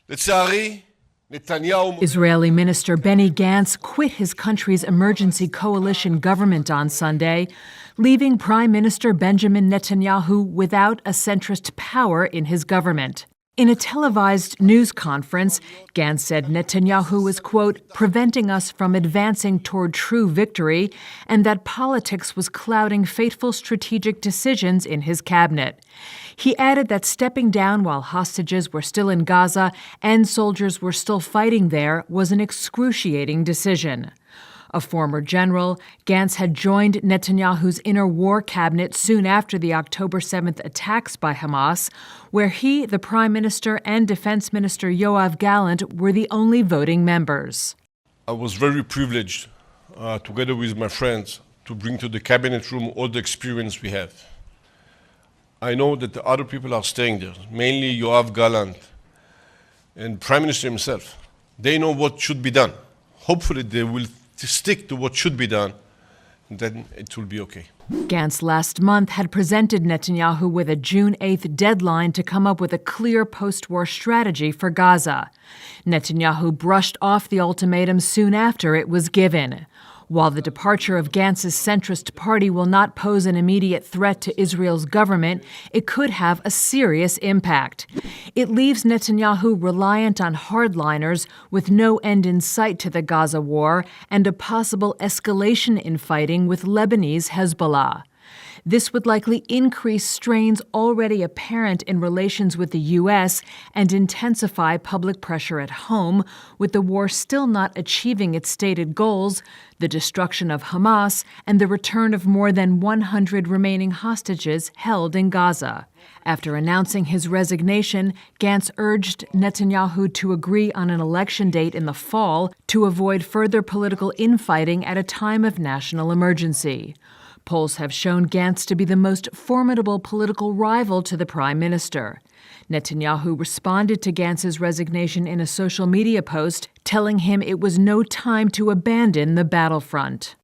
Israeli Minister Benny Gantz quit his country's emergency coalition government on Sunday, leaving Prime Minister Benjamin Netanyahu without a centrist power in his government. In a televised news conference, Gantz said Netanyahu was, quote, preventing us from advancing toward true victory, and that politics was clouding fateful strategic decisions in his cabinet. He added that stepping down while hostages were still in Gaza and soldiers were still fighting there was an excruciating decision. A former general, Gantz had joined Netanyahu's inner war cabinet soon after the October 7th attacks by Hamas, where he, the Prime Minister, and Defense Minister Yoav Gallant were the only voting members. I was very privileged, together with my friends, to bring to the cabinet room all the experience we have. I know that the other people are staying there, mainly Yoav Gallant and Prime Minister himself. They know what should be done. Hopefully they will stick to what should be done, and then it will be okay. Gantz last month had presented Netanyahu with a June 8th deadline to come up with a clear post-war strategy for Gaza. Netanyahu brushed off the ultimatum soon after it was given. While the departure of Gantz's centrist party will not pose an immediate threat to Israel's government, it could have a serious impact. It leaves Netanyahu reliant on hardliners with no end in sight to the Gaza war and a possible escalation in fighting with Lebanese Hezbollah. This would likely increase strains already apparent in relations with the U.S. and intensify public pressure at home, with the war still not achieving its stated goals, the destruction of Hamas, and the return of more than 100 remaining hostages held in Gaza. After announcing his resignation, Gantz urged Netanyahu to agree on an election date in the fall to avoid further political infighting at a time of national emergency. Polls have shown Gantz to be the most formidable political rival to the prime minister. Netanyahu responded to Gantz's resignation in a social media post, telling him it was no time to abandon the battlefront.